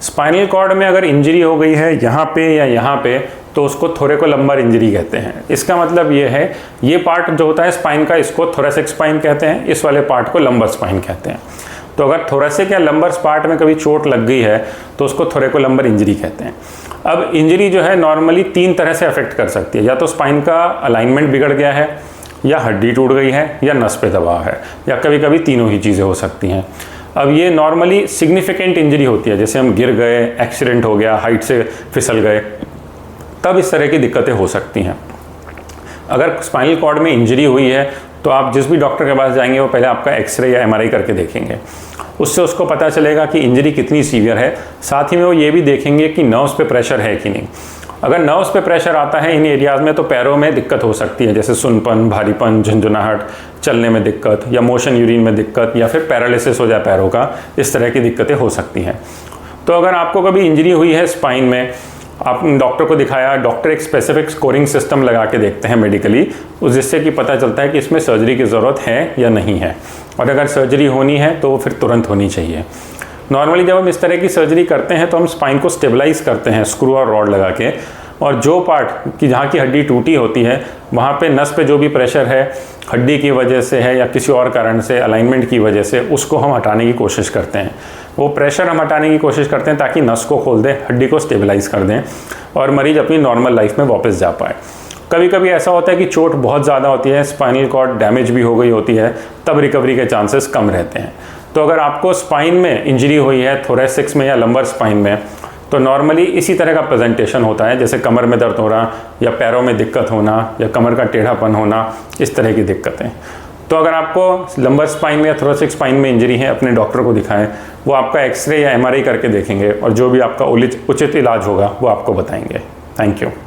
Spinal cord में अगर injury हो गई है यहाँ पे या यहाँ पे, तो उसको थोरेकोलम्बर इंजरी कहते हैं। इसका मतलब ये है, ये पार्ट जो होता है स्पाइन का, इसको थोरेसिक स्पाइन कहते हैं, इस वाले पार्ट को लंबर स्पाइन कहते हैं। तो अगर थोरेसिक या लंबर पार्ट में कभी चोट लग गई है तो उसको थोरेकोलम्बर इंजरी कहते हैं। अब इंजरी जो है नॉर्मली 3 तरह से अफेक्ट कर सकती है, या तो स्पाइन का अलाइनमेंट बिगड़ गया है, या हड्डी टूट गई है, या नस पे दबाव है, या कभी कभी तीनों ही चीज़ें हो सकती हैं। अब ये नॉर्मली सिग्निफिकेंट इंजरी होती है, जैसे हम गिर गए, एक्सीडेंट हो गया, हाइट से फिसल गए, तब इस तरह की दिक्कतें हो सकती हैं। अगर स्पाइनल कॉर्ड में इंजरी हुई है तो आप जिस भी डॉक्टर के पास जाएंगे वो पहले आपका एक्सरे या एमआरआई करके देखेंगे, उससे उसको पता चलेगा कि इंजरी कितनी सीवियर है। साथ ही में वो ये भी देखेंगे कि नर्व्स पे प्रेशर है कि नहीं। अगर नर्व्स पे प्रेशर आता है इन एरियाज़ में तो पैरों में दिक्कत हो सकती है, जैसे सुनपन, भारीपन, झुंझुनाहट, चलने में दिक्कत, या मोशन यूरिन में दिक्कत, या फिर पैरालिसिस हो जाए पैरों का, इस तरह की दिक्कतें हो सकती हैं। तो अगर आपको कभी इंजरी हुई है स्पाइन में, आप डॉक्टर को दिखाया, डॉक्टर एक स्पेसिफिक स्कोरिंग सिस्टम लगा के देखते हैं मेडिकली, जिससे कि पता चलता है कि इसमें सर्जरी की ज़रूरत है या नहीं है, और अगर सर्जरी होनी है तो वो फिर तुरंत होनी चाहिए। नॉर्मली जब हम इस तरह की सर्जरी करते हैं तो हम स्पाइन को स्टेबलाइज करते हैं स्क्रू और रॉड लगा के, और जो पार्ट की जहाँ की हड्डी टूटी होती है वहाँ पे नस पे जो भी प्रेशर है, हड्डी की वजह से है या किसी और कारण से, अलाइनमेंट की वजह से, उसको हम हटाने की कोशिश करते हैं। वो प्रेशर हम हटाने की कोशिश करते हैं ताकि नस को खोल दें, हड्डी को स्टेबलाइज कर दें और मरीज अपनी नॉर्मल लाइफ में वापस जा पाए। कभी कभी ऐसा होता है कि चोट बहुत ज़्यादा होती है, स्पाइनल कॉर्ड डैमेज भी हो गई होती है, तब रिकवरी के चांसेस कम रहते हैं। तो अगर आपको स्पाइन में इंजरी हुई है, थोरेसिक्स में या लंबर स्पाइन में, तो नॉर्मली इसी तरह का प्रेजेंटेशन होता है, जैसे कमर में दर्द हो रहा, या पैरों में दिक्कत होना, या कमर का टेढ़ापन होना, इस तरह की दिक्कतें। तो अगर आपको लंबर स्पाइन में या थोरेसिक स्पाइन में इंजरी है, अपने डॉक्टर को दिखाएं, वो आपका एक्सरे या एमआरआई करके देखेंगे और जो भी आपका उचित इलाज होगा वो आपको बताएंगे। Thank you.